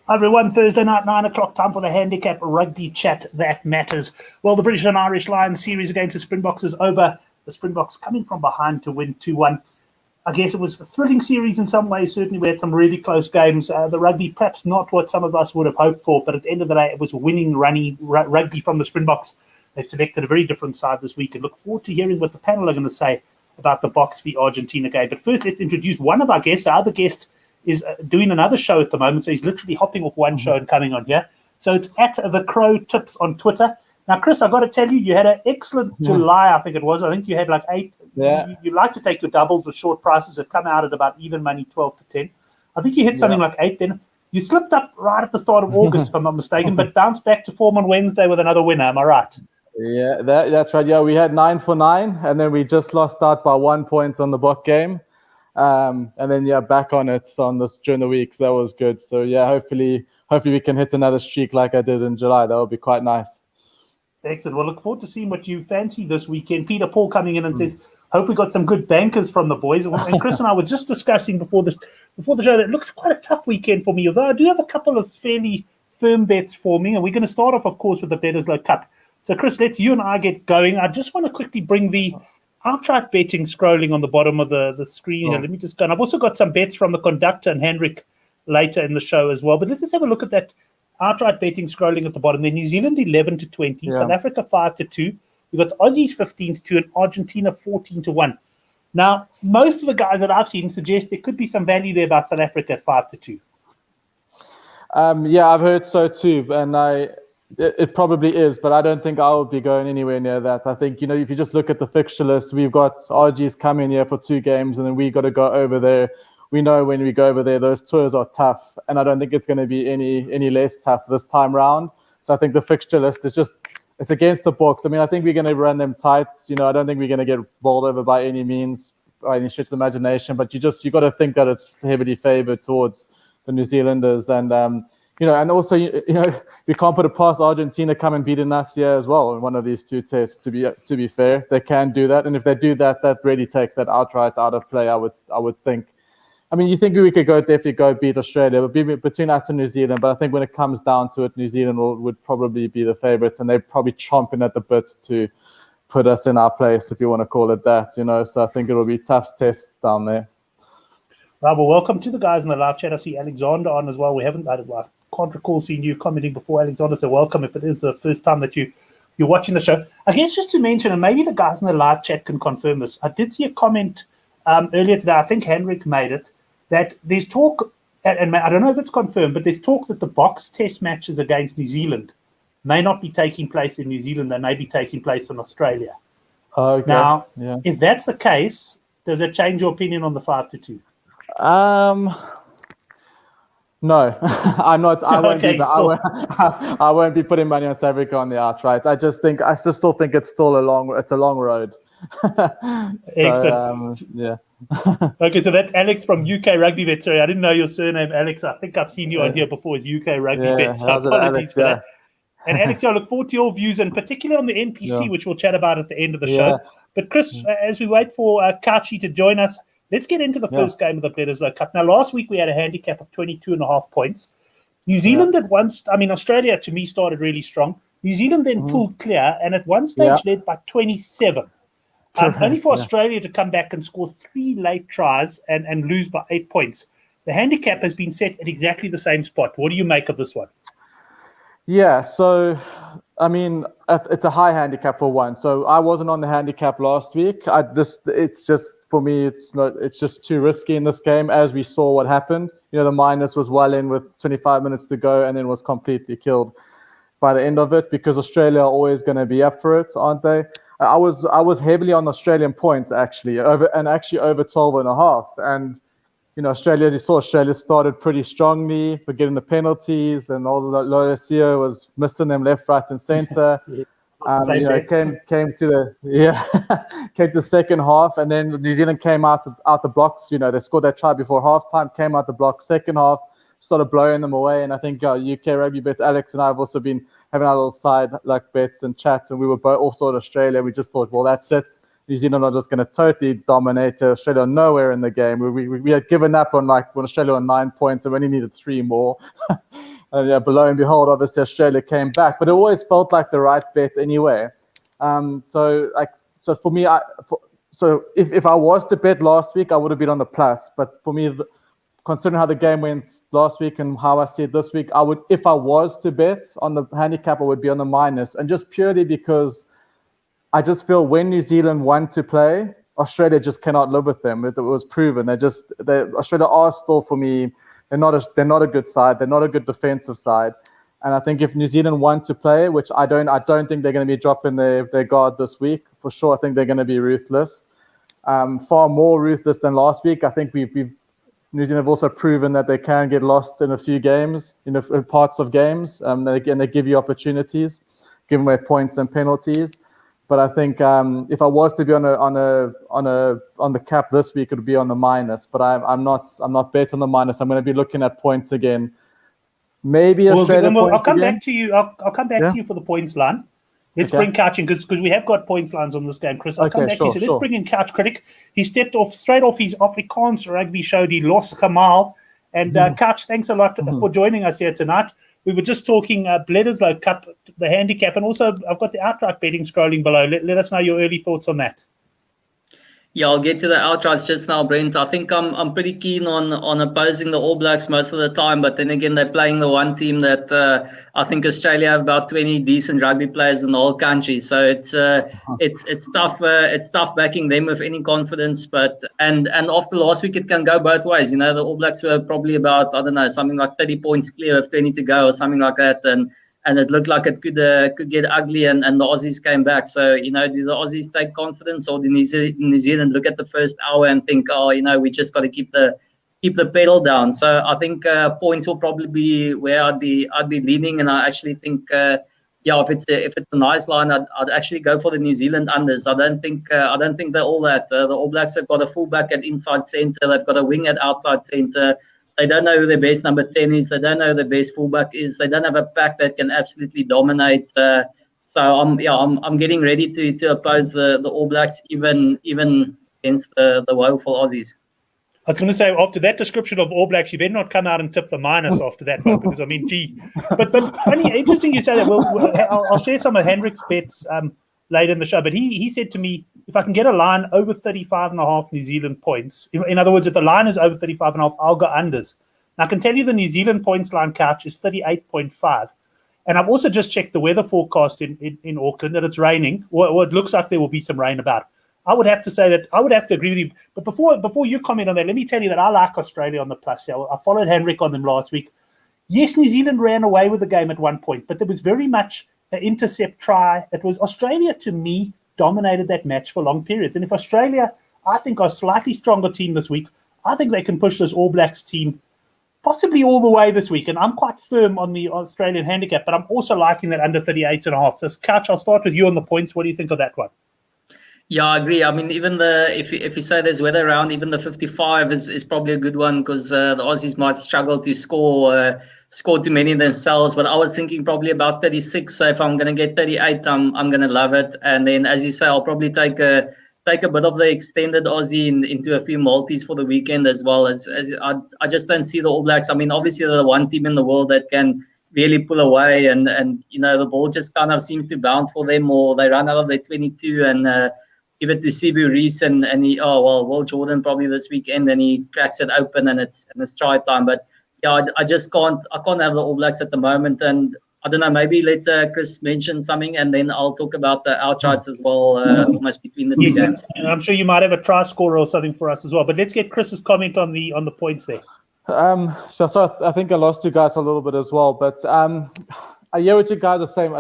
Hi everyone, Thursday night, 9 o'clock, time for the Handicap Rugby Chat That Matters. Well, the British and Irish Lions series against the Springboks is over. The Springboks coming from behind to win 2-1. I guess it was a thrilling series in some ways. Certainly we had some really close games. The rugby, perhaps not what some of us would have hoped for, but at the end of the day, it was winning rugby from the Springboks. They've selected a very different side this week and look forward to hearing what the panel are going to say about the Boks v Argentina game. But first, let's introduce one of our guests. Our other guest is doing another show at the moment, so he's literally hopping off one show and coming on here. So it's at The Crow Tips on Twitter. Now, Chris, I've got to tell you, you had an excellent July, I think it was. I think you had like 8. Yeah. You like to take your doubles with short prices that come out at about even money, 12 to 10. I think you hit something like 8 then. You slipped up right at the start of August, if I'm not mistaken, but bounced back to form on Wednesday with another winner. Am I right? Yeah, that's right. Yeah, we had 9 for 9, and then we just lost out by 1 point on the Bok game. And then back on it on this during the week, so that was good. So hopefully we can hit another streak like I did in July. That would be quite nice. Excellent. Well, look forward to seeing what you fancy this weekend. Peter Paul coming in and says, hope we got some good bankers from the boys. And Chris and I were just discussing before the show that it looks quite a tough weekend for me, although I do have a couple of fairly firm bets for me. And we're going to start off, of course, with the Bledisloe Cup. So, Chris, let's you and I get going. I just want to quickly bring the outright betting scrolling on the bottom of the screen here. Let me just go. And I've also got some bets from the conductor and Hendrik later in the show as well. But let's just have a look at that outright betting scrolling at the bottom. Then New Zealand 11 to 20, South Africa 5 to 2. We've got Aussies 15 to 2 and Argentina 14 to 1. Now, most of the guys that I've seen suggest there could be some value there about South Africa at 5 to 2. I've heard so too, and it probably is, but I don't think I would be going anywhere near that. I think, if you just look at the fixture list, we've got RGs coming here for 2 games, and then we got to go over there. We know when we go over there, those tours are tough, and I don't think it's going to be any less tough this time round. So I think the fixture list is it's against the Boks. I mean, I think we're going to run them tight. I don't think we're going to get bowled over by any means, by any stretch of the imagination, but you got to think that it's heavily favored towards the New Zealanders. And, and also, we can't put it past Argentina come and beating us here as well in one of these 2 tests. To be fair, they can do that, and if they do that, that really takes that outright out of play. I would think. I mean, you think we could definitely go beat Australia, but between us and New Zealand. But I think when it comes down to it, New Zealand would probably be the favourites, and they're probably chomping at the bit to put us in our place, if you want to call it that. So I think it will be tough tests down there. Right, well, welcome to the guys in the live chat. I see Alexander on as well. I can't recall seeing you commenting before, Alexander, so welcome if it is the first time that you're watching the show. I guess just to mention, and maybe the guys in the live chat can confirm this, I did see a comment earlier today, I think Hendrik made it, that there's talk, and I don't know if it's confirmed, but there's talk that the Boks test matches against New Zealand may not be taking place in New Zealand, they may be taking place in Australia. Okay. Now, if that's the case, does it change your opinion on the 5 to 2? No, I'm not. I won't Okay, be. I won't be putting money on South Africa on the outright. I still think it's still a long road. Excellent. Okay, so that's Alex from UK Rugby Bet. Sorry, I didn't know your surname, Alex. I think I've seen you on here before as UK Rugby Bet. So apologies for that. And Alex, I look forward to your views, and particularly on the NPC, which we'll chat about at the end of the show. But Chris, as we wait for Kachi to join us, let's get into the first game of the Bledisloe Cup. Now, last week we had a handicap of 22.5 points. New Zealand Australia to me started really strong. New Zealand then pulled clear, and at one stage led by 27. Only for Australia to come back and score 3 late tries and lose by 8 points. The handicap has been set at exactly the same spot. What do you make of this one? Yeah, so, I mean, it's a high handicap for one. So I wasn't on the handicap last week. It's just, for me, it's just too risky in this game, as we saw what happened. The minus was well in with 25 minutes to go and then was completely killed by the end of it, because Australia are always going to be up for it, aren't they? I was heavily on Australian points, actually, over 12.5. And, Australia, as you saw, Australia started pretty strongly. We're getting the penalties, and all the Loresio was missing them left, right, and centre. Came to the second half, and then New Zealand came out the blocks. They scored that try before halftime, came out the blocks second half, started blowing them away. And I think UK Rugby Bets, Alex and I have also been having our little side bets and chats, and we were both also in Australia. We just thought, well, that's it. New Zealand are just going to totally dominate. Australia are nowhere in the game. We had given up on when Australia won 9 points and we only needed 3 more. And below and behold, obviously Australia came back, but it always felt like the right bet anyway. So for me, if I was to bet last week, I would have been on the plus. But for me, considering how the game went last week and how I see it this week, if I was to bet on the handicap, I would be on the minus, and just purely because I just feel when New Zealand want to play, Australia just cannot live with them. It was proven. Australia are still, for me, they're not a good side. They're not a good defensive side. And I think if New Zealand want to play, which I don't think they're going to be dropping their guard this week. For sure, I think they're going to be ruthless. Far more ruthless than last week. I think New Zealand have also proven that they can get lost in a few games, in parts of games. They give you opportunities, give away points and penalties. But I think if I was to be on the cap this week, it would be on the minus. But I'm not betting on the minus. I'm going to be looking at points again. Maybe Australia points I'll come again. back to you. I'll come back to you for the points line. Let's bring Couch in because we have got points lines on this game, Chris. I'll come back to you. So let's bring in Couch Critic. He stepped straight off his Afrikaans rugby show, the Los Kamal. And Couch, thanks a lot for joining us here tonight. We were just talking Bledisloe Cup, the handicap, and also I've got the outright betting scrolling below. Let us know your early thoughts on that. Yeah, I'll get to the outrights just now, Brent. I think I'm pretty keen on opposing the All Blacks most of the time, but then again, they're playing the one team that I think Australia have about 20 decent rugby players in the whole country. So it's tough. It's tough backing them with any confidence. But and after last week, it can go both ways. You know, the All Blacks were probably about something like 30 points clear of 20 to go or something like that, and it looked like it could get ugly, and the Aussies came back. So, do the Aussies take confidence, or do New Zealand look at the first hour and think, we just got to keep the pedal down? So I think points will probably be where I'd be leaning, and I actually think if it's a nice line, I'd actually go for the New Zealand unders. I don't think they're all that. The All Blacks have got a fullback at inside centre. They've got a wing at outside centre. They don't know who their best number 10 is. They don't know who their best fullback is. They don't have a pack that can absolutely dominate. So I'm getting ready to oppose the All Blacks even against the woeful Aussies. I was going to say, after that description of All Blacks, you better not come out and tip the minus after that one, because gee. But funny, interesting you say that. I'll share some of Hendrik's bets later in the show. But he said to me, if I can get a line over 35.5 New Zealand points, in other words, if the line is over 35.5, I'll go unders. Now, I can tell you the New Zealand points line, Couch, is 38.5. And I've also just checked the weather forecast in Auckland, that it's raining. Well, it looks like there will be some rain about. I would have to say that I would have to agree with you. But before you comment on that, let me tell you that I like Australia on the plus. I followed Hendrik on them last week. Yes, New Zealand ran away with the game at one point, but there was very much an intercept try. It was Australia, to me, dominated that match for long periods. And if Australia, I think, are a slightly stronger team this week, I think they can push this All Blacks team possibly all the way this week. And I'm quite firm on the Australian handicap, but I'm also liking that under 38.5. So, Couch, I'll start with you on the points. What do you think of that one? Yeah, I agree. I mean, even if you say there's weather around, even the 55 is probably a good one, because the Aussies might struggle to score too many themselves. But I was thinking probably about 36. So if I'm going to get 38, I'm going to love it. And then, as you say, I'll probably take a bit of the extended Aussie into a few multis for the weekend as well. As I just don't see the All Blacks. I mean, obviously they're the one team in the world that can really pull away, and the ball just kind of seems to bounce for them, or they run out of their 22 and give it to Sibu Reece, and Will Jordan probably this weekend, and he cracks it open, and it's try time. But yeah, I just can't have the All Blacks at the moment, and I don't know, maybe let Chris mention something, and then I'll talk about the outrights as well, almost between the two games. And I'm sure you might have a try scorer or something for us as well, but let's get Chris's comment on the points there. So I think I lost you guys a little bit as well, but I hear what you guys are saying.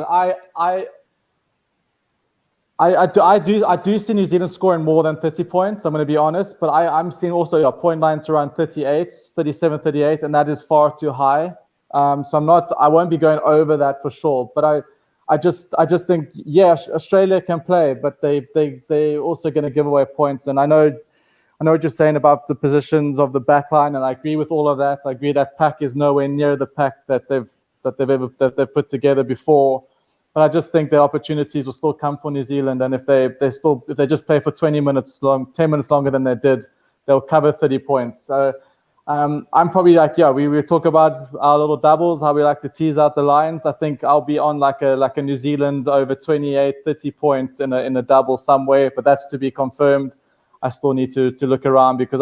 I do see New Zealand scoring more than 30 points, I'm going to be honest, but I'm seeing also point lines around 37, 38, and that is far too high. So I won't be going over that for sure, but I just think, yeah, Australia can play, but they also going to give away points. And I know what you're saying about the positions of the back line, and I agree with all of that. I agree that pack is nowhere near the pack that they've put together before. But I just think the opportunities will still come for New Zealand, and if they just play for 10 minutes longer than they did, they'll cover 30 points. So I'm probably like, we talk about our little doubles, how we like to tease out the lines. I think I'll be on like a New Zealand over 28, 30 points in a double somewhere, but that's to be confirmed. I still need to look around because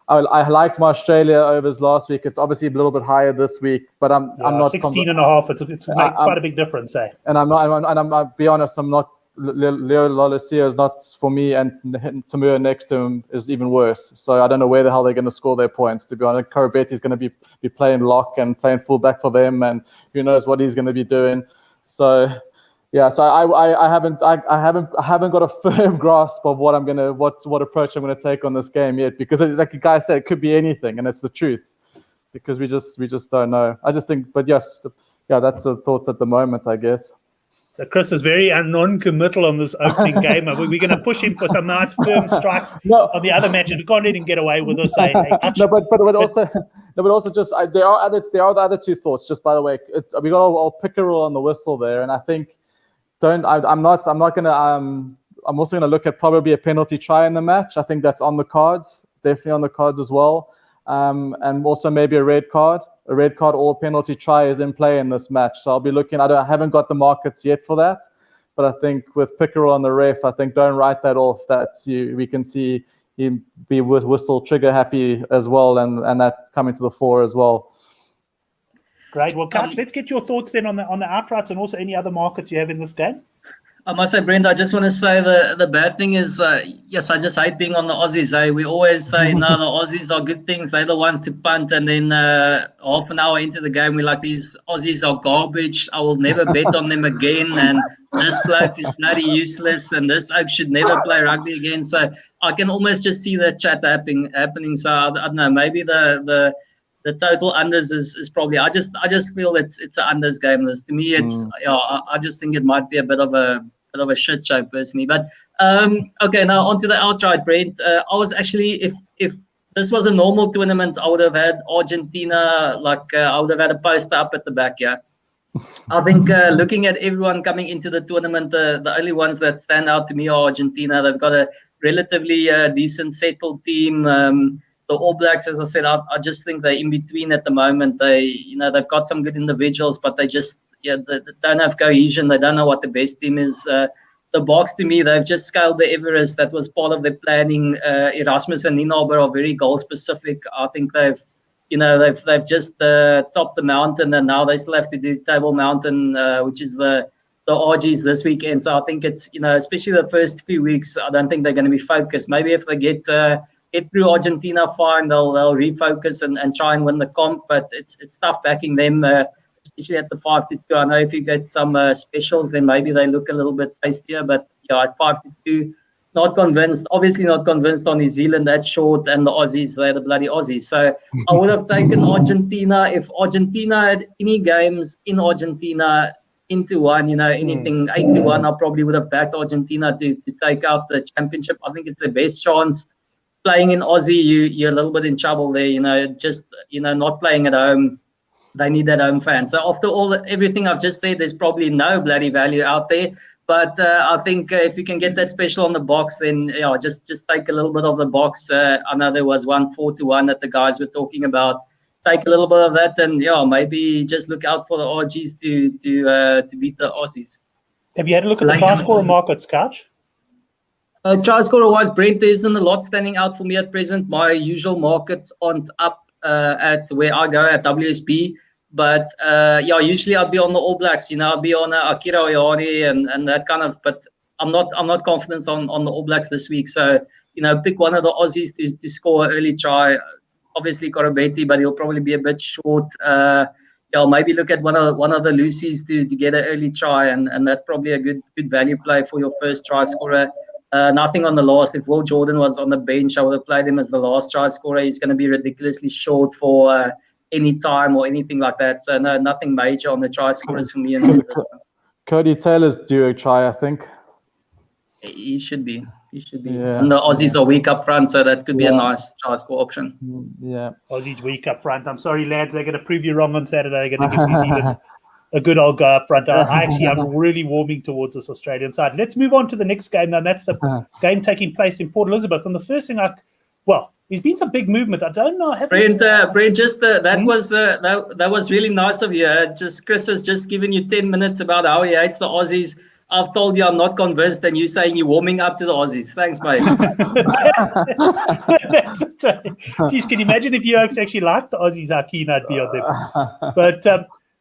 I liked my Australia overs last week. It's obviously a little bit higher this week, but I'm not 16 and a half. It makes quite a big difference, eh? And I'll be honest, I'm not. Leo Lolesio is not for me, and Tamura next to him is even worse. So I don't know where the hell they're going to score their points. To be honest, Korobeti is going to be playing lock and playing fullback for them, and who knows what he's going to be doing. So yeah, so I haven't got a firm grasp of what approach I'm gonna take on this game yet, because like the guy said, it could be anything, and it's the truth, because we just don't know. I just think, but yes, that's the thoughts at the moment, I guess. So Chris is very non-committal on this opening game. We're going to push him for some nice firm strikes on the other matches. We can't let him get away with this. But also just there are the other two thoughts. Just by the way, we got all pickerel on the whistle there, and I think I'm also going to look at probably a penalty try in the match. I think that's on the cards, definitely on the cards as well, and also maybe a red card or a penalty try is in play in this match. So I'll be looking. I haven't got the markets yet for that, but I think with Pickerel on the ref, I think don't write that off. We can see him be whistle trigger happy as well, and that coming to the fore as well. Great. Well, Coach, let's get your thoughts then on the outrights and also any other markets you have in this game. I must say, Brent, I just want to say the bad thing is, yes, I just hate being on the Aussies. We always say, no, the Aussies are good things. They're the ones to punt. And then half an hour into the game, we're like, these Aussies are garbage. I will never bet on them again. And this bloke is bloody useless. And this oak should never play rugby again. So I can almost just see the chat happening. So I don't know, maybe the total unders is probably. I just feel it's an unders game. This to me, it's I just think it might be a bit of a shit show personally. But okay, now onto the outright, Brent. I was actually, if this was a normal tournament, I would have had Argentina. I would have had a poster up at the back. Yeah, I think looking at everyone coming into the tournament, the only ones that stand out to me are Argentina. They've got a relatively decent settled team. The All Blacks, as I said, I just think they're in between at the moment. They've got some good individuals, but they just they don't have cohesion. They don't know what the best team is. The Boks, to me, they've just scaled the Everest. That was part of their planning. Erasmus and Ninaber are very goal specific. I think they've just topped the mountain, and now they still have to do Table Mountain, which is the RGs this weekend. So I think it's especially the first few weeks, I don't think they're going to be focused. Maybe if they get through Argentina fine, they'll refocus and try and win the comp, but it's tough backing them, especially at the 5-2. I know if you get some specials, then maybe they look a little bit tastier, but at 5-2, not convinced. Obviously not convinced on New Zealand, that's short, and the Aussies, they're the bloody Aussies. So I would have taken Argentina. If Argentina had any games in Argentina into one, anything 8-1, I probably would have backed Argentina to take out the championship. I think it's the best chance. Playing in Aussie, you're a little bit in trouble there, not playing at home. They need that home fan. So after everything I've just said, there's probably no bloody value out there. But I think if you can get that special on the box, then just take a little bit of the box. I know there was 4-1 that the guys were talking about. Take a little bit of that, and maybe just look out for the RGs to beat the Aussies. Have you had a look at the try scorer markets, Coach? Try scorer wise, Brent, there isn't a lot standing out for me at present. My usual markets aren't up at where I go at WSB, but usually I'll be on the All Blacks. I'll be on Akira Oyari and that kind of. But I'm not confident on the All Blacks this week. So pick one of the Aussies to score an early try. Obviously Korobeti, but he'll probably be a bit short. Maybe look at one of the Lucies to get an early try, and that's probably a good value play for your first try scorer. Nothing on the last. If Will Jordan was on the bench, I would have played him as the last try scorer. He's going to be ridiculously short for any time or anything like that. So no, nothing major on the try scorers for me in this one. Cody Taylor's due a try, I think. He should be. Yeah. And the Aussies are weak up front, so that could be a nice try score option. Yeah. Aussies weak up front. I'm sorry, lads. They're going to prove you wrong on Saturday. They're going to give New Zealand a good old go up front. I'm really warming towards this Australian side. Let's move on to the next game now. That's the game taking place in Port Elizabeth. And the first thing There's been some big movement. I don't know. Brent, just that was really nice of you. Just Chris has just given you 10 minutes about how he hates the Aussies. I've told you I'm not convinced, and you saying you're warming up to the Aussies. Thanks, mate. Jeez, can you imagine if you actually liked the Aussies, how keen I'd be on them? But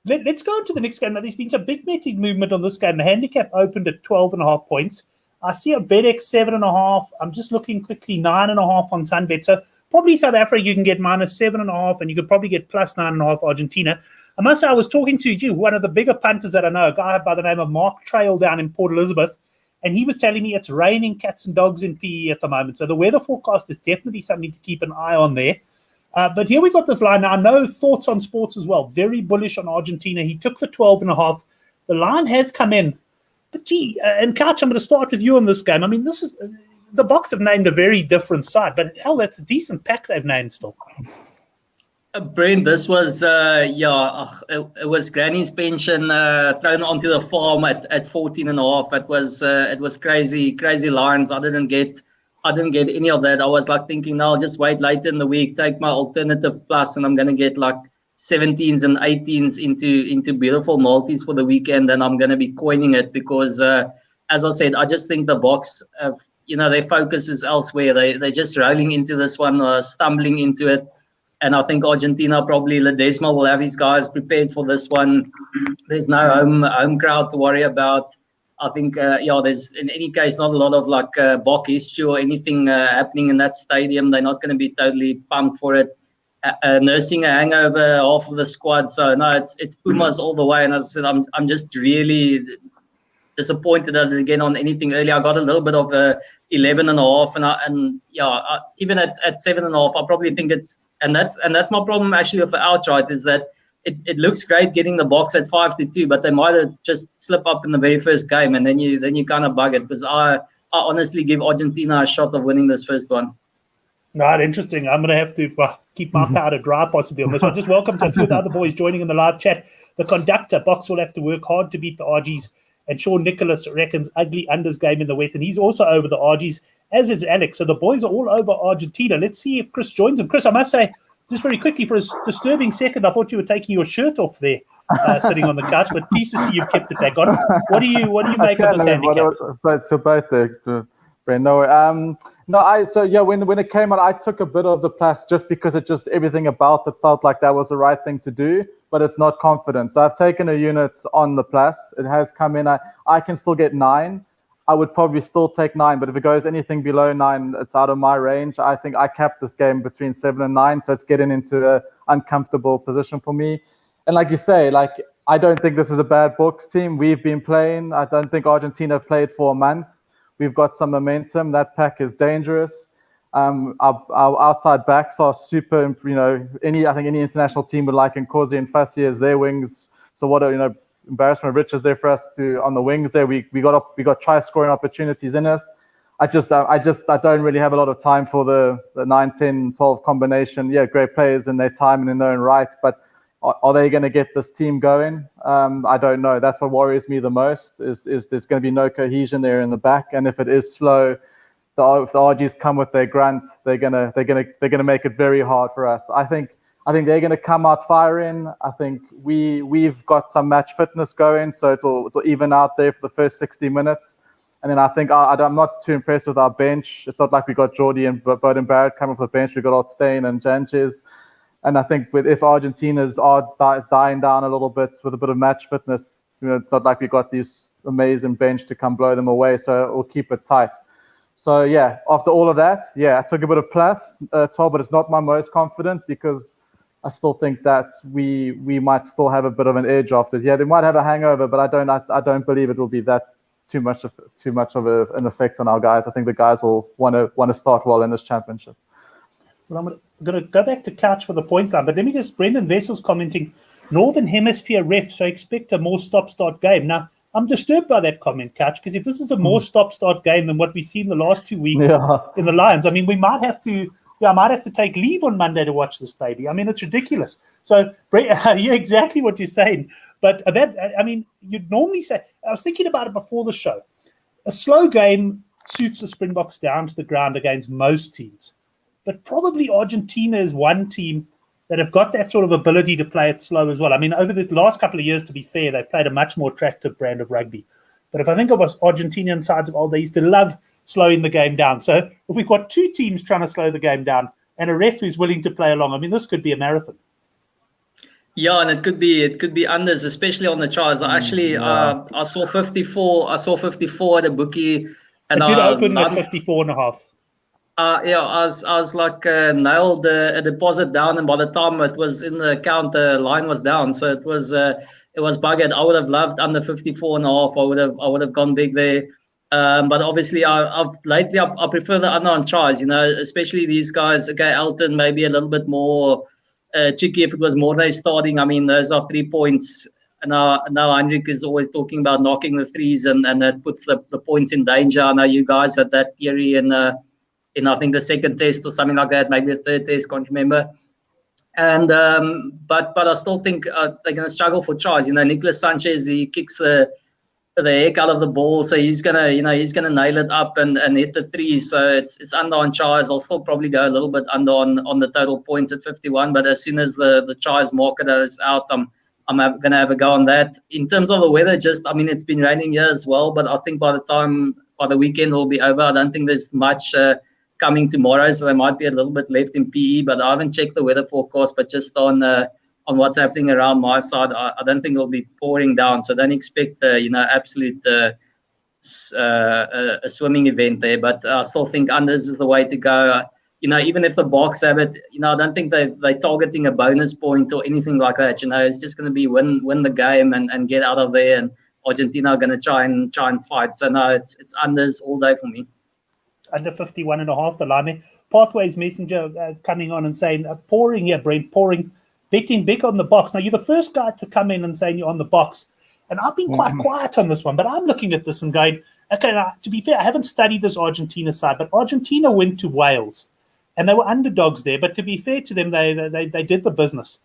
let's go on to the next game. Now, there's been some big betting movement on this game. The handicap opened at 12.5 points. I see a BetX 7.5. I'm just looking quickly, 9.5 on Sunbet. So probably South Africa, you can get minus 7.5, and you could probably get plus 9.5 Argentina. I must say, I was talking to you, one of the bigger punters that I know, a guy by the name of Mark Trail down in Port Elizabeth, and he was telling me it's raining cats and dogs in PE at the moment. So the weather forecast is definitely something to keep an eye on there. But here we got this line. Now, I know Thoughts on Sports as well. Very bullish on Argentina. He took the 12.5. The line has come in. But gee, and Couch, I'm going to start with you on this game. I mean, this is the Boks have named a very different side, but hell, that's a decent pack they've named still. Brent, this was it was Granny's pension thrown onto the farm at 14.5. It was crazy lines. I didn't get any of that. I was like thinking, no, I'll just wait later in the week, take my alternative plus, and I'm gonna get like 17s and 18s into beautiful multis for the weekend, and I'm gonna be coining it because as I said, I just think the Boks have, their focus is elsewhere. They're just rolling into this one, stumbling into it. And I think Argentina, probably Ledesma will have his guys prepared for this one. There's no home crowd to worry about. I think, there's in any case not a lot of like Bok history or anything happening in that stadium. They're not going to be totally pumped for it. Nursing a hangover, half of the squad. So no, it's Pumas all the way. And as I said, I'm just really disappointed that again on anything early. I got a little bit of 11.5, and even at 7.5, I probably think it's. And that's my problem actually with the outright is that it looks great getting the Boks at 5-2, but they might have just slip up in the very first game, and then you kind of bug it because I honestly give Argentina a shot of winning this first one. Right, interesting. I'm going to have to keep my powder dry possibly on this one. Just welcome to a few of the other boys joining in the live chat. The conductor, Boks will have to work hard to beat the RGs, and Sean Nicholas reckons ugly unders game in the wet, and he's also over the RGs, as is Alex. So the boys are all over Argentina. Let's see if Chris joins them. Chris, I must say, just very quickly, for a disturbing second, I thought you were taking your shirt off there, sitting on the couch, but pleased to see you've kept it back on. What do you make of this handicap? So both there, Brent. When it came out, I took a bit of the plus just because everything about it felt like that was the right thing to do, but it's not confident. So I've taken a unit on the plus. It has come in. I can still get 9. I would probably still take 9, but if it goes anything below 9, it's out of my range. I think I capped this game between 7 and 9, so it's getting into an uncomfortable position for me. And like you say, I don't think this is a bad Boks team. We've been playing. I don't think Argentina played for a month. We've got some momentum. That pack is dangerous. Our outside backs are super. I think any international team would like Nkosi and Fassi as their wings. So what embarrassment of riches there for us to on the wings there. We got try scoring opportunities in us. I don't really have a lot of time for the 9, 10, 12 combination. Yeah, great players in their time and in their own right, but are they going to get this team going? I don't know. That's what worries me the most. Is there's going to be no cohesion there in the back, and if it is slow, if the RGs come with their grunt, they're gonna make it very hard for us. I think they're going to come out firing. I think we've got some match fitness going, so it'll even out there for the first 60 minutes. And then I think I'm not too impressed with our bench. It's not like we got Jordi and Bowden Barrett coming off the bench. We got Olstein and Janches. And I think if Argentina's are dying down a little bit with a bit of match fitness, it's not like we got these amazing bench to come blow them away. So we'll keep it tight. So yeah, after all of that, I took a bit of plus, 12, but it's not my most confident because I still think that we might still have a bit of an edge after it. Yeah, they might have a hangover, but I don't believe it will be that too much of an effect on our guys. I think the guys will want to start well in this championship. Well, I'm going to go back to Couch for the points line, but let me just, Brendan Vessel's commenting, Northern Hemisphere ref, so expect a more stop-start game. Now, I'm disturbed by that comment, Couch, because if this is a more stop-start game than what we've seen the last 2 weeks in the Lions, I mean, we might have to... I might have to take leave on Monday to watch this baby. I mean, it's ridiculous. So, exactly what you're saying. But you'd normally say, I was thinking about it before the show. A slow game suits the Springboks down to the ground against most teams. but probably Argentina is one team that have got that sort of ability to play it slow as well. I mean, over the last couple of years, to be fair, they've played a much more attractive brand of rugby. But if I think of us Argentinian sides of old, they used to love slowing the game down. So if we've got two teams trying to slow the game down and a ref who's willing to play along, I mean, this could be a marathon. Yeah, and it could be unders, especially on the tries. I actually I saw 54. I saw 54 at a bookie, and it did open at 54.5. Yeah, I was like nailed a deposit down, and by the time it was in the account, the line was down. So it was buggered. I would have loved under 54.5. I would have gone big there. But obviously, I've lately I prefer the under on tries. You know, especially these guys. Okay, Elton maybe a little bit more tricky if it was Mornay starting. I mean, those are 3 points. And now Hendrik is always talking about knocking the threes, and that puts the points in danger. I know you guys had that theory in I think the second test or something like that, maybe the third test, can't remember. And but I still think they're going to struggle for tries. You know, Nicolas Sanchez, he kicks the heck out of the ball, so he's gonna nail it up and hit the three. So it's under on tries. I'll still probably go a little bit under on the total points at 51. But as soon as the tries marker is out, I'm going to have a go on that. In terms of the weather, it's been raining here as well. But I think by the weekend it'll be over. I don't think there's much coming tomorrow, so there might be a little bit left in PE. But I haven't checked the weather forecast. But just on what's happening around my side, I don't think it'll be pouring down. So don't expect absolute a swimming event there. But I still think unders is the way to go. Even if the Boks have it, I don't think they're targeting a bonus point or anything like that. It's just going to be win the game and get out of there. And Argentina are going to try and fight. So no, it's unders all day for me. Under 51.5, the line. Pathways Messenger coming on and saying, pouring here, Brent, pouring, betting big on the Boks. Now, you're the first guy to come in and saying you're on the Boks. And I've been quite quiet on this one, but I'm looking at this and going, okay, now, to be fair, I haven't studied this Argentina side, but Argentina went to Wales. And they were underdogs there, but to be fair to them, they did the business.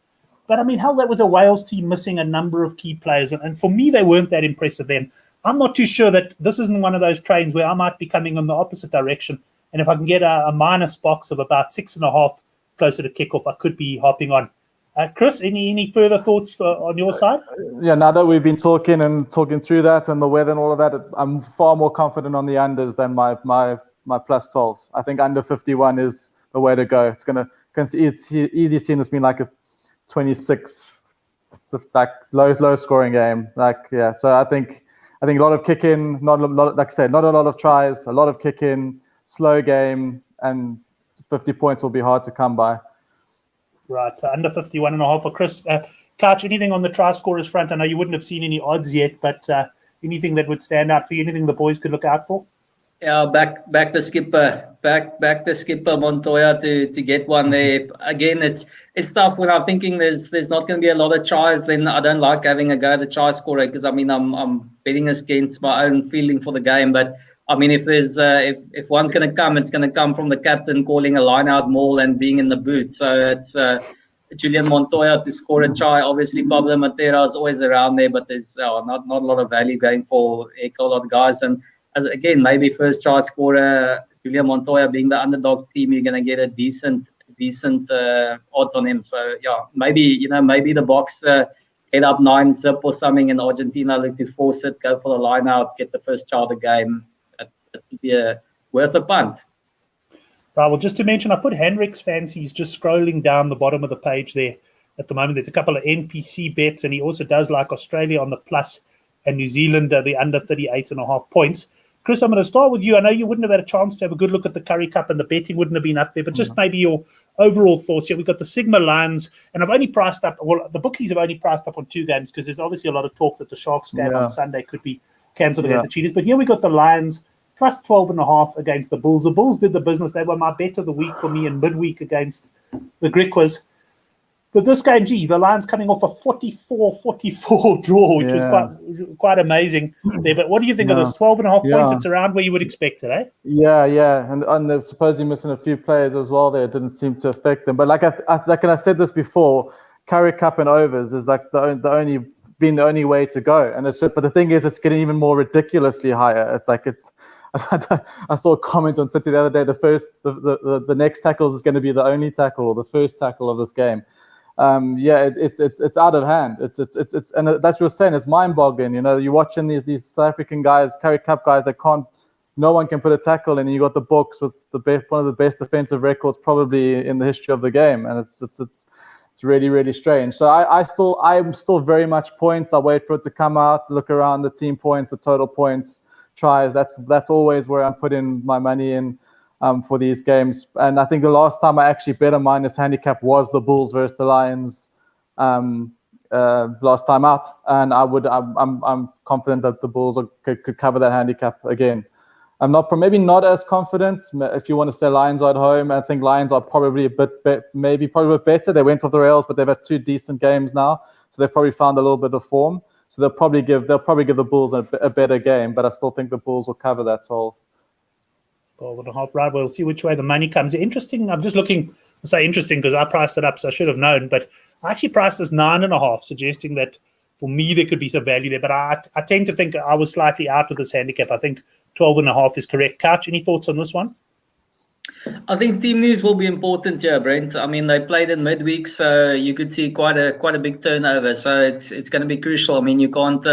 But I mean, hell, that was a Wales team missing a number of key players, and for me, they weren't that impressive then. I'm not too sure that this isn't one of those trains where I might be coming in the opposite direction, and if I can get a minus box of about 6.5 closer to kickoff, I could be hopping on. Chris, any further thoughts on your side? Yeah, now that we've been talking through that and the weather and all of that, I'm far more confident on the unders than my plus 12. I think under 51 is the way to go. It's easy seeing this being like a 26, like low scoring game. So I think a lot of kicking, not a lot, like I said, not a lot of tries, a lot of kicking, slow game, and 50 points will be hard to come by. Right, under 51.5 for Chris. Couch, anything on the try scorers front? I know you wouldn't have seen any odds yet, but anything that would stand out for you? Anything the boys could look out for? Yeah, back the skipper Montoya to get one there. Again, it's tough when I'm thinking there's not going to be a lot of tries. Then I don't like having a go at the try scorer because I'm betting against my own feeling for the game. But I mean, if there's if one's going to come, it's going to come from the captain calling a line out maul and being in the boot. So it's Julian Montoya to score a try. Obviously, Pablo Matera is always around there, but there's not a lot of value going for a lot of guys. And again, maybe first try scorer Julian Montoya being the underdog team, you're going to get a decent odds on him. So yeah, maybe the Boks head up 9-0 or something, and Argentina look to force it, go for the line out, get the first try of the game. That would be worth a punt. Right, well, just to mention, I put Hendrik's fancies just scrolling down the bottom of the page there at the moment. There's a couple of NPC bets, and he also does like Australia on the plus and New Zealand the under 38.5 points. Chris, I'm going to start with you. I know you wouldn't have had a chance to have a good look at the Currie Cup, and the betting wouldn't have been up there, but just maybe your overall thoughts. Yeah, we've got the Sigma Lions, and I've only priced up, well, the bookies have only priced up on 2 games because there's obviously a lot of talk that the Sharks game on Sunday could be cancelled against the Cheetahs. But here we got the Lions plus 12.5 against the Bulls. The Bulls did the business. They were my bet of the week for me in midweek against the Griquas. But this game, the Lions coming off a 44-44 draw, which was quite amazing there. But what do you think of this? 12.5 points, it's around where you would expect it, eh? Yeah. And they're supposedly missing a few players as well there. It didn't seem to affect them. But like I said this before, Currie Cup and overs is like the only way to go. And it's just, but the thing is, it's getting even more ridiculously higher. It's like I saw a comment on Twitter the other day. The next tackle is going to be the only tackle or the first tackle of this game. It's out of hand. It's and that's what you're saying. It's mind-boggling. You're watching these South African guys, Currie Cup guys that can't. No one can put a tackle in, and you got the Boks with one of the best defensive records probably in the history of the game, and it's really, really strange. So I'm still very much points. I wait for it to come out, look around the team points, the total points, tries. That's always where I'm putting my money in for these games. And I think the last time I actually bet a minus handicap was the Bulls versus the Lions last time out, and I'm confident that the Bulls could cover that handicap again. I'm maybe not as confident. If you want to say Lions are at home, I think Lions are probably a bit better. They went off the rails, but they've had 2 decent games now, so they've probably found a little bit of form. So they'll probably give the Bulls a better game, but I still think the Bulls will cover that total. 12.5, right? We'll see which way the money comes. Interesting. I'm just looking. I say interesting because I priced it up, so I should have known. But I actually priced this 9.5, suggesting that for me there could be some value there. But I tend to think I was slightly out of this handicap. I think 12.5 is correct. Couch, any thoughts on this one? I think team news will be important here, Brent. I mean, they played in midweek, so you could see quite a big turnover. So it's going to be crucial. I mean, you can't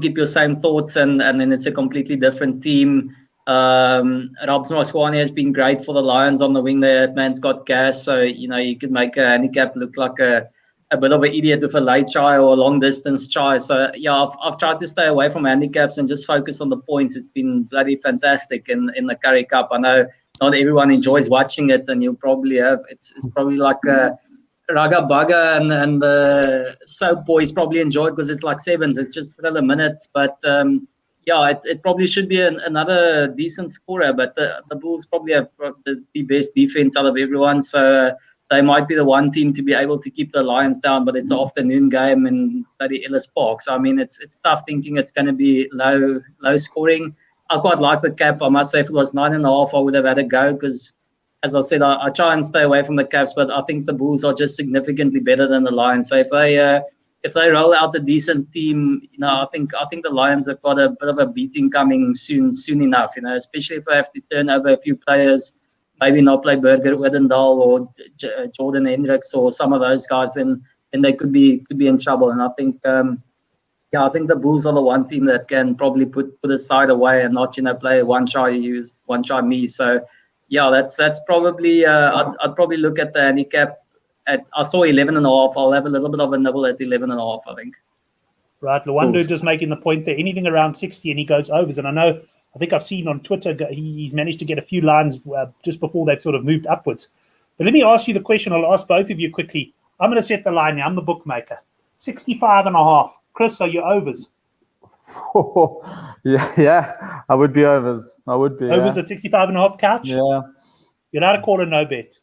keep your same thoughts, and then it's a completely different team. Rabs Maswane has been great for the Lions on the wing there. That man's got gas, so you could make a handicap look like a bit of an idiot with a late try or a long distance try. So yeah, I've tried to stay away from handicaps and just focus on the points. It's been bloody fantastic in the Currie Cup. I know not everyone enjoys watching it, and you'll probably have it's probably like a Raga Baga and the Soap Boys probably enjoy it because it's like sevens. It's just thrill a minute, but it probably should be another decent scorer. But the Bulls probably have the best defense out of everyone, so they might be the one team to be able to keep the Lions down. But it's an afternoon game in bloody Ellis Park, so I mean it's tough thinking it's going to be low scoring. I quite like the cap. I must say, if it was 9.5, I would have had a go because, as I said, I try and stay away from the caps. But I think the Bulls are just significantly better than the Lions. So if they roll out a decent team, I think the Lions have got a bit of a beating coming soon enough. Especially if they have to turn over a few players, maybe not play Burger Odendaal or Jordan Hendricks or some of those guys, then they could be in trouble. And I think. I think the Bulls are the one team that can probably put a side away and not, play one try you, one try me. So, yeah, that's probably I'd probably look at the handicap I saw 11.5. I'll have a little bit of a nibble at 11.5, I think. Right, Lwando just making the point there. Anything around 60 and he goes overs. And I think I've seen on Twitter he's managed to get a few lines just before they've sort of moved upwards. But let me ask you the question. I'll ask both of you quickly. I'm going to set the line now. I'm the bookmaker. 65.5. Chris, are you overs? Oh, yeah, I would be overs. Overs at 65.5, Couch? Yeah. You're not a call or no bet.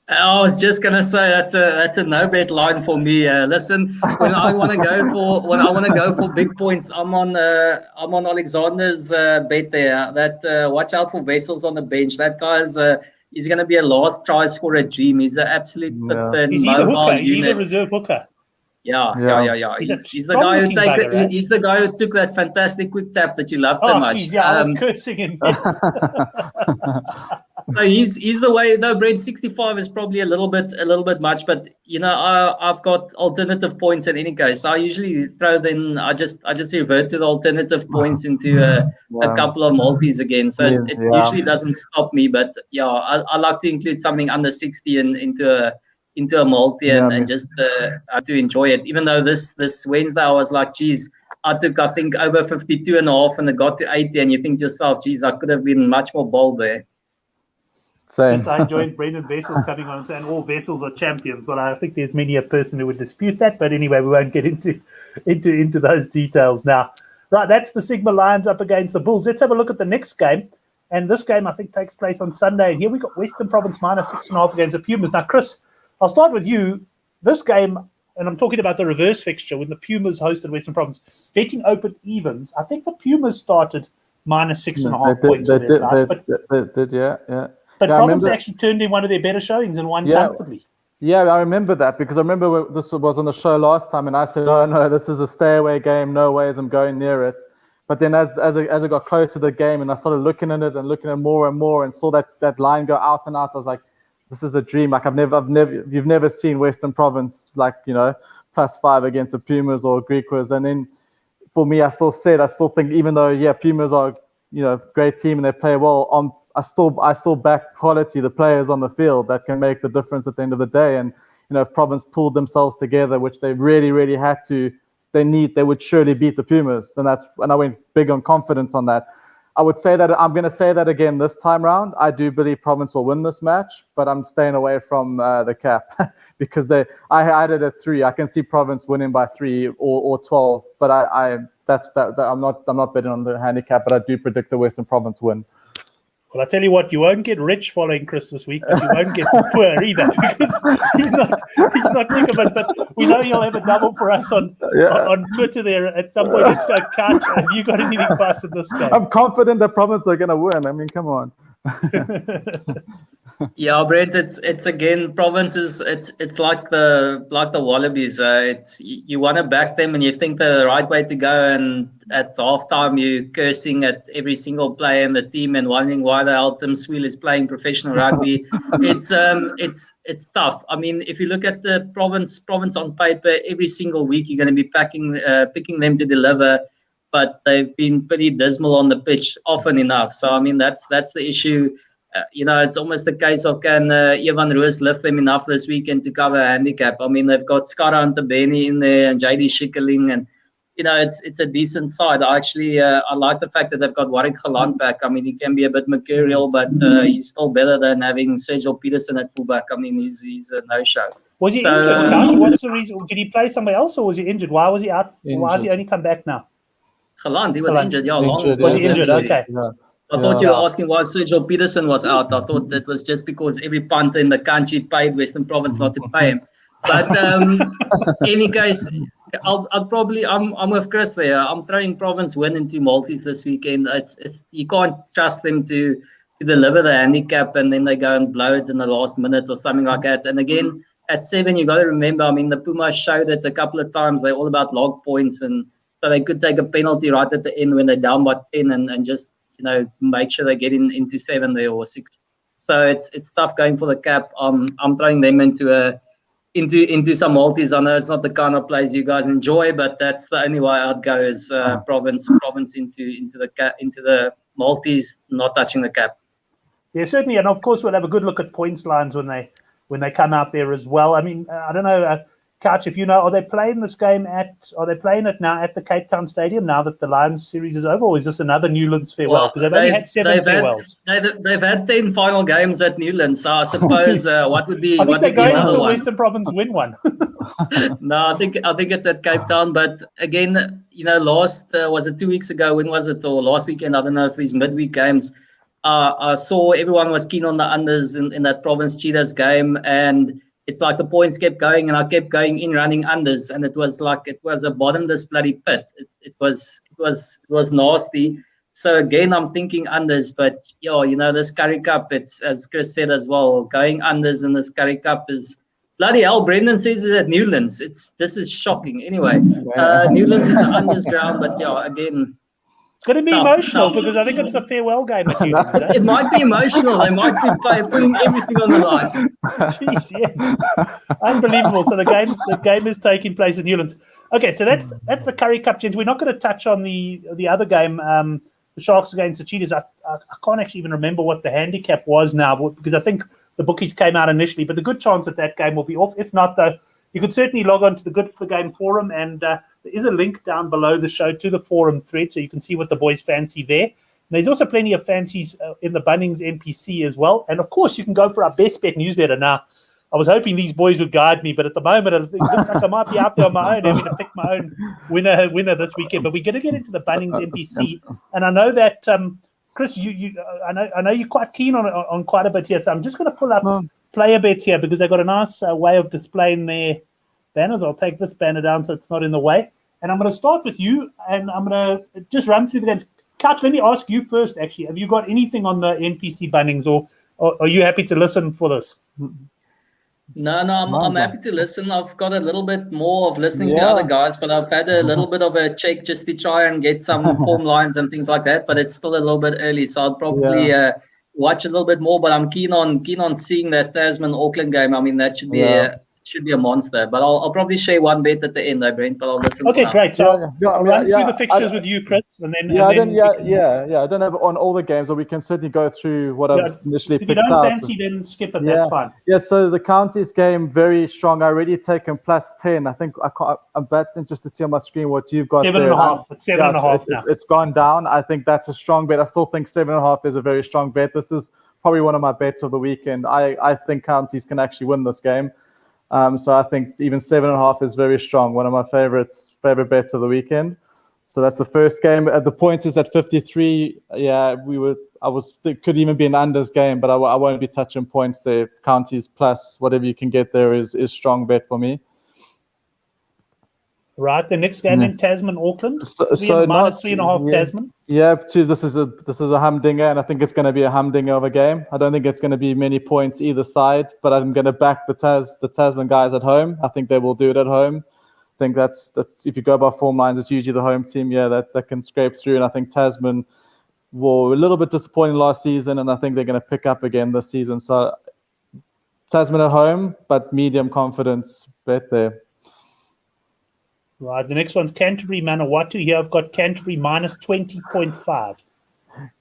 I was just gonna say that's a no bet line for me. Listen, when I want to go for big points, I'm on Alexander's bet there. That watch out for Wessels on the bench. That guy's he's gonna be a last try scorer dream. He's an absolute Is he the hooker? Is he the reserve hooker? Yeah. He's the guy who he's the guy who took that fantastic quick tap that you loved so much. Geez, yeah, I was cursing him. So he's the way. No, Brent, 65 is probably a little bit much, but I've got alternative points in any case. So I usually throw then I just revert to the alternative points into a couple of multis again. So it usually doesn't stop me, but I like to include something under 60 into a multi and just to enjoy it. Even though this Wednesday I was like, geez, I took I think over 52.5 and it got to 80, and you think to yourself, geez, I could have been much more bold there. Same. Just I enjoyed Brendan Wessels coming on and saying all vessels are champions. Well, I think there's many a person who would dispute that, but anyway, we won't get into those details now. Right, that's the Sigma Lions up against the Bulls. Let's have a look at the next game. And this game, I think, takes place on Sunday. And here we got Western Province minus 6.5 against the Pumas. Now, Chris, I'll start with you. This game, and I'm talking about the reverse fixture when the Pumas hosted Western Province, betting open evens. I think the Pumas started minus 6.5 points. They did, yeah. But Province actually turned in one of their better showings and won comfortably. Yeah, I remember that because I remember this was on the show last time, and I said, "Oh no, this is a stay away game. No ways I'm going near it." But then as I got close to the game and I started looking at it and looking at more and more and saw that line go out and out, I was like, this is a dream. Like you've never seen Western Province +5 against the Pumas or Griquas. And then for me, I still think, even though Pumas are great team and they play well, I still back quality, the players on the field that can make the difference at the end of the day. And if Province pulled themselves together, which they really, really had to, they would surely beat the Pumas. And I went big on confidence on that. I would say that I'm going to say that again this time round. I do believe Province will win this match, but I'm staying away from the cap because I had it at 3. I can see Province winning by 3 or 12, but I'm not betting on the handicap, but I do predict the Western Province win. Well, I tell you what, you won't get rich following Chris this week, but you won't get poor either because he's not sick of us. But we know he'll have a double for us on Twitter there at some point. Let's go, Couch. Have you got anything for us in this game? I'm confident the Province are going to win. I mean, come on. Yeah, Brent, it's again, Provinces. It's like the Wallabies. You want to back them and you think the right way to go, and at halftime you're cursing at every single player in the team and wondering why the hell Tim Swiel is playing professional rugby. It's tough. I mean, if you look at the Province on paper, every single week you're going to be picking them to deliver, but they've been pretty dismal on the pitch often enough. So I mean, that's the issue. It's almost the case of can Evan Roos lift them enough this weekend to cover a handicap. I mean, they've got Skara and Tabeni in there and JD Schikkeling, and it's a decent side. I like the fact that they've got Warwick Galant back. I mean, he can be a bit mercurial, but he's still better than having Sergio Peterson at fullback. I mean, he's a no-show. Was he injured, Couch? What's the reason? Did he play somewhere else, or was he injured? Why was he out? Injured. Why has he only come back now? Galant, he was injured. Yeah, Was he injured? Okay. Yeah. I thought you were asking why Sergio Peterson was out. I thought that was just because every punter in the country paid Western Province not to pay him. But any case, I'm with Chris there. I'm throwing Province win into Maltese this weekend. It's you can't trust them to deliver the handicap and then they go and blow it in the last minute or something like that. And again, at 7, you got to remember, I mean, the Pumas showed it a couple of times. They're all about log points, and so they could take a penalty right at the end when they're down by 10 and just make sure they get into 7 there or 6. So it's tough going for the cap. I'm throwing them into some Maltese. I know it's not the kind of plays you guys enjoy, but that's the only way I'd go is Province into the Maltese, not touching the cap. Yeah, certainly, and of course we'll have a good look at points lines when they come out there as well. I mean, I don't know. Couch, if you know, are they playing this game are they playing it now at the Cape Town Stadium now that the Lions series is over, or is this another Newlands farewell? Because they've only had 7 farewells. They've had 10 final games at Newlands, so I suppose what would be... I think they're going until Western Province win one. No, I think it's at Cape Town, but again, last, was it 2 weeks ago, when was it, or last weekend, I don't know if these midweek games, I saw everyone was keen on the unders in that Province Cheetahs game, and it's like the points kept going, and I kept going in running unders, and it was a bottomless bloody pit. It was nasty. So again, I'm thinking unders, but this Currie Cup, it's, as Chris said as well, going unders in this Currie Cup is bloody hell. Brendan says it's at Newlands. This is shocking. Anyway, Newlands is the unders ground, but again. It's going to be emotional because I think it's a farewell game. It might be emotional. They might be putting everything on the line. Jeez, yeah. Unbelievable. So the game is taking place in Newlands. Okay, so that's the Currie Cup, gents. We're not going to touch on the other game, the Sharks against the Cheetahs. I can't actually even remember what the handicap was now because I think the bookies came out initially, but the good chance that game will be off. If not, though, you could certainly log on to the Good for the Game forum, and there is a link down below the show to the forum thread, so you can see what the boys fancy there. And there's also plenty of fancies in the Bunnings NPC as well. And, of course, you can go for our Best Bet newsletter. Now, I was hoping these boys would guide me, but at the moment, it looks like I might be out there on my own, having to pick my own winner this weekend. But we're going to get into the Bunnings NPC. And I know that, Chris, I know you're quite keen on quite a bit here, so I'm just going to pull up player bets here because they've got a nice way of displaying their banners. I'll take this banner down so it's not in the way. And I'm going to start with you, and I'm going to just run through the games. Couch, let me ask you first, actually. Have you got anything on the NPC Bunnings, or are you happy to listen for this? No, I'm Mine's on. happy to listen. I've got a little bit more of listening to other guys, but I've had a little bit of a check just to try and get some form lines and things like that. But it's still a little bit early, so I'll probably watch a little bit more. But I'm keen on seeing that Tasman Auckland game. I mean, that should be a monster. But I'll probably share one bet at the end, though, Brent. But I'll listen. Okay, for now. great. So I'll run through the fixtures with you, Chris, and then I don't have it on all the games, but we can certainly go through what I've initially picked out. If you don't fancy, then skip it. That's fine. Yeah. So the counties game very strong. I already taken +10. I think I'm betting just to see on my screen what you've got. 7.5. It's 7.5 now. It's gone down. I think that's a strong bet. I still think 7.5 is a very strong bet. This is probably one of my bets of the weekend. I think counties can actually win this game. So I think even 7.5 is very strong. One of my favorite bets of the weekend. So that's the first game. The points is at 53. Yeah, it could even be an unders game, but I won't be touching points there. Counties plus whatever you can get there is strong bet for me. Right, the next game in Tasman, Auckland. So minus 3.5 Tasman. Yeah, this is a humdinger, and I think it's going to be a humdinger of a game. I don't think it's going to be many points either side, but I'm going to back the Tasman guys at home. I think they will do it at home. I think that's if you go by form lines, it's usually the home team. Yeah, that can scrape through, and I think Tasman were a little bit disappointing last season, and I think they're going to pick up again this season. So Tasman at home, but medium confidence bet there. Right, the next one's Canterbury Manawatu. Here I've got Canterbury minus 20.5.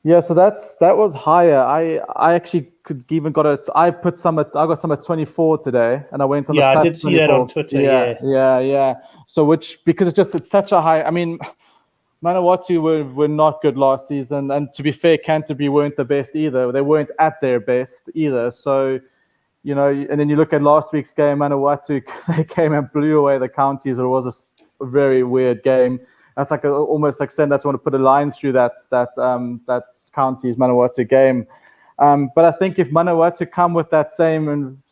Yeah, so that was higher. I actually could even got it. I got some at 24 today, and I went on the plus 24. Yeah, I did see that on Twitter. Yeah. So because it's such a high. I mean, Manawatu were not good last season, and to be fair, Canterbury weren't the best either. They weren't at their best either. So, and then you look at last week's game, Manawatu, they came and blew away the counties. It was a very weird game. That's like almost like saying that's want to put a line through that counties Manawatu game. But I think if Manawatu come with that same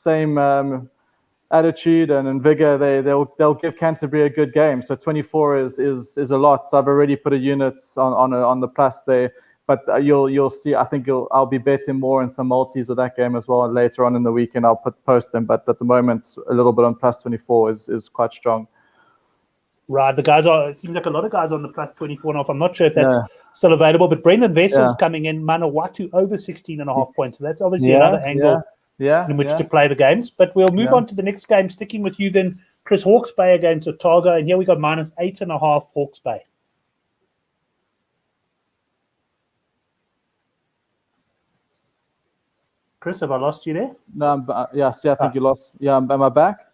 attitude and vigor, they'll give Canterbury a good game. So 24 is a lot. So I've already put a unit on the plus there. But you'll see. I think I'll be betting more in some multis with that game as well. And later on in the weekend I'll post them. But at the moment, a little bit on plus 24 is quite strong. Right, it seems like a lot of guys on the plus 24.5. I'm not sure if that's still available, but Brendan Vessel's coming in, Manawatu over 16.5 points. So that's obviously another angle in which to play the games. But we'll move on to the next game, sticking with you then, Chris. Hawke's Bay against Otago, and here we got minus 8.5 Hawke's Bay. Chris, have I lost you there? No, I think you lost. Yeah, am I back?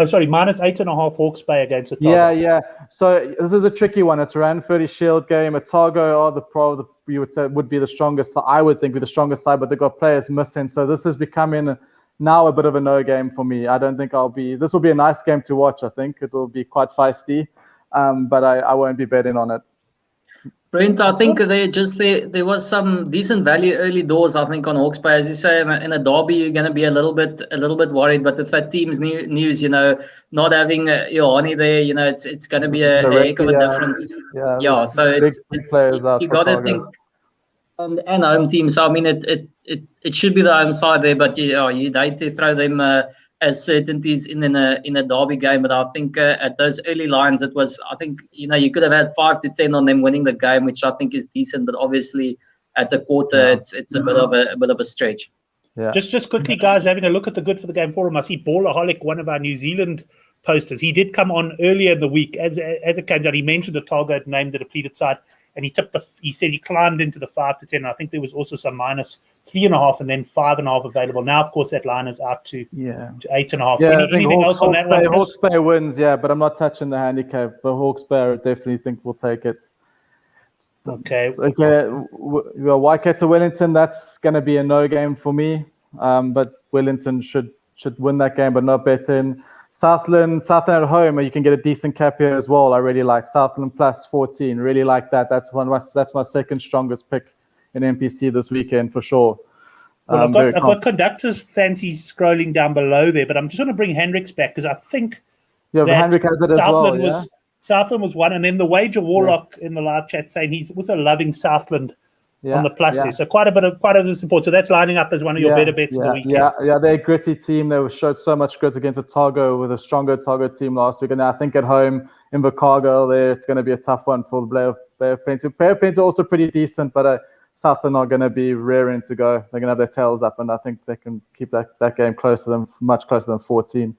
Sorry, minus 8.5 Hawke's Bay against Otago. Yeah. So this is a tricky one. It's a Ranfurly Shield game. Otago are you would say would be the strongest. I would think be the strongest side, but they've got players missing. So this is becoming now a bit of a no game for me. I don't think this will be a nice game to watch. I think it will be quite feisty, but I won't be betting on it. Brent, I think there was some decent value early doors. I think on Hawke's Bay, as you say, in a derby, you're going to be a little bit worried. But with that team's news, not having Ioane there, it's going to be a heck of a difference. So you got to think, and home team. So I mean, it should be the home side there, but you hate to throw them as certainties in a derby game. But I think at those early lines, it was, I think, you could have had 5 to 10 on them winning the game, which I think is decent. But obviously at the quarter, it's a bit of a stretch. Yeah. Just quickly, guys, having a look at the Good for the Game forum, I see Ballaholic, one of our New Zealand posters. He did come on earlier in the week as it came down. He mentioned Otago had named the depleted side, and he says he climbed into the 5 to 10. And I think there was also some minus 3.5 and then 5.5 available. Now, of course, that line is out to 8.5. Yeah, Anything else on that one? Hawke's Bay wins, but I'm not touching the handicap. But Hawke's Bay, I definitely think we'll take it. Okay. Waikato Wellington, that's going to be a no game for me. But Wellington should win that game, but not betting. Southland at home, you can get a decent cap here as well. I really like Southland plus 14. Really like that. That's my second strongest pick in NPC this weekend for sure. Well, I've got conductors fancy scrolling down below there, but I'm just going to bring Hendricks back because I think Hendrick has it Southland as well. Southland was one, and then the Wager Warlock in the live chat saying he's also loving Southland on the plus there. So quite a bit of support. So that's lining up as one of your better bets of the weekend. Yeah, they're a gritty team. They showed so much grit against Otago with a stronger Otago team last week. And I think at home in Invercargill there, it's going to be a tough one for the Bay of Plenty. Bay of Plenty are also pretty decent, but Southland are going to be raring to go. They're going to have their tails up, and I think they can keep that game close to them, much closer than 14.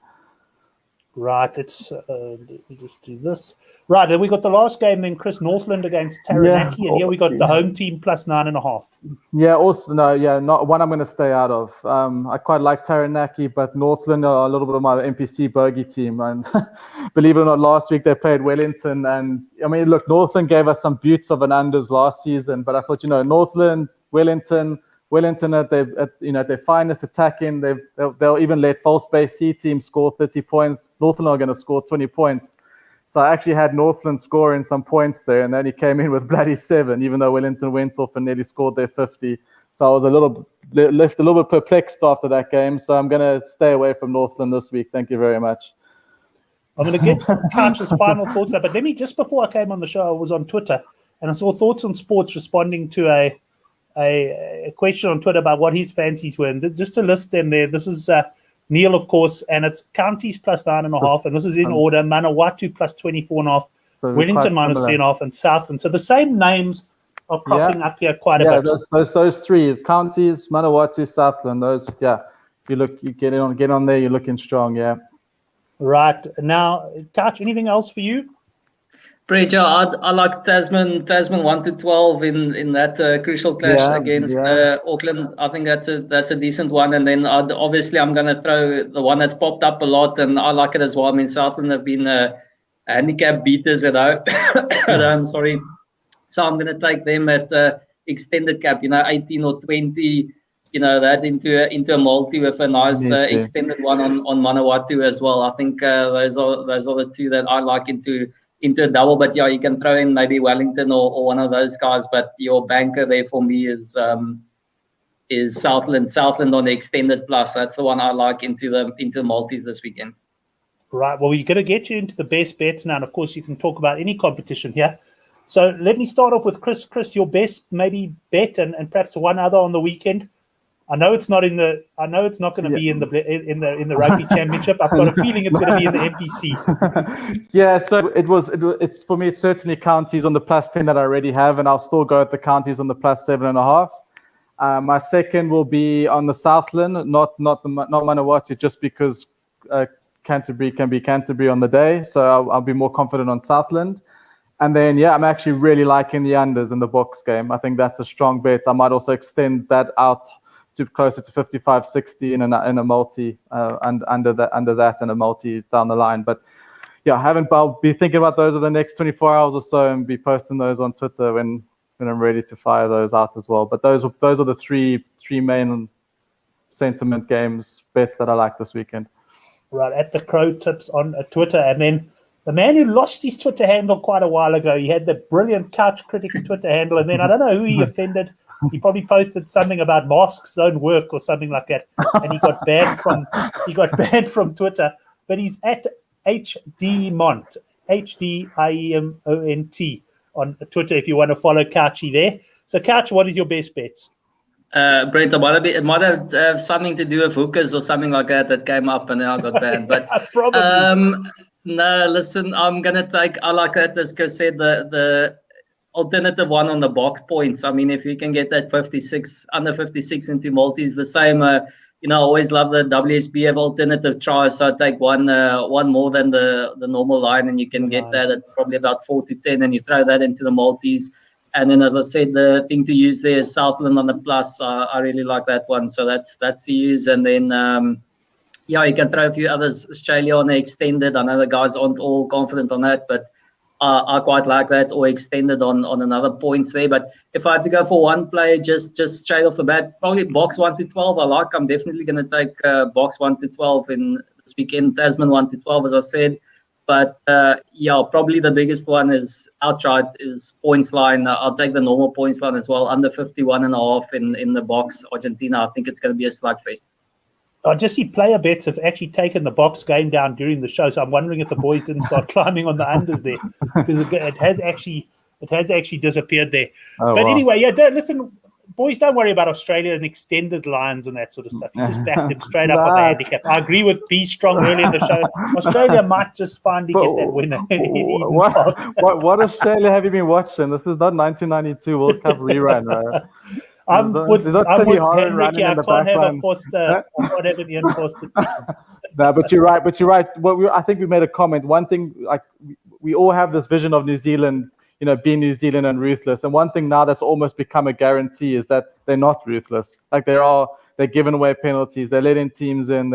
Right, let me just do this. Right, then we got the last game then, Chris, Northland against Taranaki, and here we got the home team plus 9.5. Yeah, also, not one I'm going to stay out of. I quite like Taranaki, but Northland are a little bit of my NPC bogey team. And believe it or not, last week they played Wellington. And I mean, look, Northland gave us some beauts of an unders last season, but I thought, Northland, Wellington at their finest attacking, they'll even let false base C team score 30 points. Northland are going to score 20 points. So I actually had Northland scoring some points there, and then he came in with bloody 7, even though Wellington went off and nearly scored their 50. So I was left a little bit perplexed after that game. So I'm going to stay away from Northland this week. Thank you very much. I'm going to get Couch's final thoughts up, but let me, just before I came on the show, I was on Twitter, and I saw Thoughts on Sports responding to a question on Twitter about what his fancies were. And just to list them there, this is Neil, of course, and it's Counties plus 9.5, and this is in order: Manawatu plus 24.5, so Wellington minus 3.5, and Southland. So the same names are cropping up here quite a bit. Those three: Counties, Manawatu, Southland. Those, you get on there, you're looking strong. Yeah. Right now, Couch, anything else for you? Brent, I like Tasman 1 to 12 in that crucial clash against Auckland. I think that's a decent one. And then obviously I'm going to throw the one that's popped up a lot, and I like it as well. I mean, Southland have been handicap beaters at home. Sorry. So I'm going to take them at extended cap, 18 or 20, that into a multi with a nice extended one on Manawatu as well. I think those are the two that I like into a double, but you can throw in maybe Wellington or one of those guys. But your banker there for me is Southland on the extended plus. That's the one I like into multis this weekend. Right. Well, we're going to get you into the best bets now, and of course you can talk about any competition here. So let me start off with Chris. Chris, your best maybe bet and perhaps one other on the weekend. I know it's not going to be in the Rugby Championship. I've got a feeling it's going to be in the NPC. Yeah, so it's for me. It's certainly Counties on the plus 10 that I already have, and I'll still go at the Counties on the plus 7.5. My second will be on the Southland, not Manawatu, just because Canterbury can be Canterbury on the day. So I'll be more confident on Southland. And then I'm actually really liking the unders in the box game. I think that's a strong bet. I might also extend that out to closer to 55-60 in a multi, and under that in a multi down the line. But I'll be thinking about those over the next 24 hours or so, and be posting those on Twitter when I'm ready to fire those out as well. But those are the three main sentiment games bets that I like this weekend. Right, at the Crow Tips on Twitter. And then the man who lost his Twitter handle quite a while ago, he had the brilliant Couch Critic Twitter handle, and then I don't know who he offended. He probably posted something about masks don't work or something like that, and he got banned from Twitter. But he's at HDMont, HDIEMONT on Twitter if you want to follow Couchy there. So Couch, what is your best bets? Brent, it might have something to do with hookers or something like that came up, and then I got banned. But probably. No, listen, I'm gonna take. I like that, as Chris said, the alternative one on the box points. I mean, if you can get that 56 under 56 into multis, the same. I always love the WSBF alternative tries. So I take one more than the normal line, and you can get that at probably about 4 to 10, and you throw that into the multis. And then, as I said, the thing to use there is Southland on the plus. I really like that one. So that's to use. And then, you can throw a few others. Australia on the extended. I know the guys aren't all confident on that, but I quite like that, or extended on another points there. But if I had to go for one play, just straight off the bat, probably box 1 to 12. I'm definitely going to take box 1 to 12 in this weekend. Tasman 1 to 12, as I said. But probably the biggest one is outright is points line. I'll take the normal points line as well, under 51.5 in the box. Argentina, I think it's going to be a slugfest. I just see player bets have actually taken the box game down during the show, so I'm wondering if the boys didn't start climbing on the unders there, because it has actually It has actually disappeared there. Oh, but wow. anyway, listen, boys, don't worry about Australia and extended lines and that sort of stuff. You just back them straight up on the handicap. I agree with B Strong earlier in the show. Australia might just finally get that winner in Eden Park. What Australia have you been watching? This is not 1992 World Cup rerun, right? I'm with Henrik. I can't have a Foster. I can't have an Ian Foster. No, but you're right. I think we made a comment. One thing, like we all have this vision of New Zealand, being New Zealand and ruthless. And one thing now that's almost become a guarantee is that they're not ruthless. Like they're giving away penalties. They're letting teams in.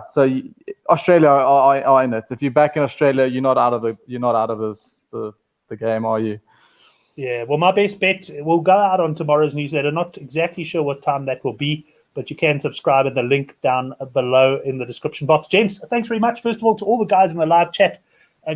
So Australia are in it. If you're back in Australia, you're not out of the game, are you? Yeah, well, my best bet, we'll go out on tomorrow's newsletter. Not exactly sure what time that will be, but you can subscribe at the link down below in the description box. Gents, thanks very much, first of all, to all the guys in the live chat.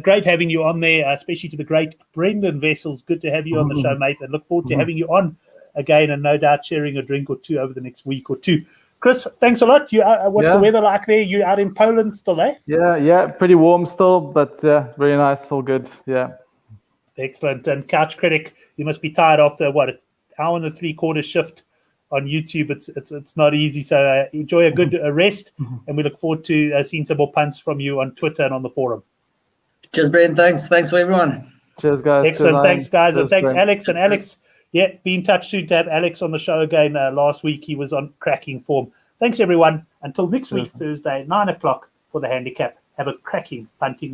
Great having you on there, especially to the great Brendan Vessels. Good to have you on the show, mate, and look forward to having you on again and no doubt sharing a drink or two over the next week or two. Chris, thanks a lot. What's the weather like there? You out in Poland still, eh? Yeah, pretty warm still, but very nice, all good, yeah. Excellent. And Couch Critic, you must be tired after, an hour and 3/4 shift on YouTube. It's not easy, so enjoy a good rest, and we look forward to seeing some more punts from you on Twitter and on the forum. Cheers, Brent. Thanks for everyone. Cheers, guys. Excellent. Thanks, guys. Cheers, and thanks, Brent. Alex. And Alex, be in touch soon to have Alex on the show again. Last week, he was on cracking form. Thanks, everyone. Until next week, Thursday, 9 o'clock for the handicap. Have a cracking punting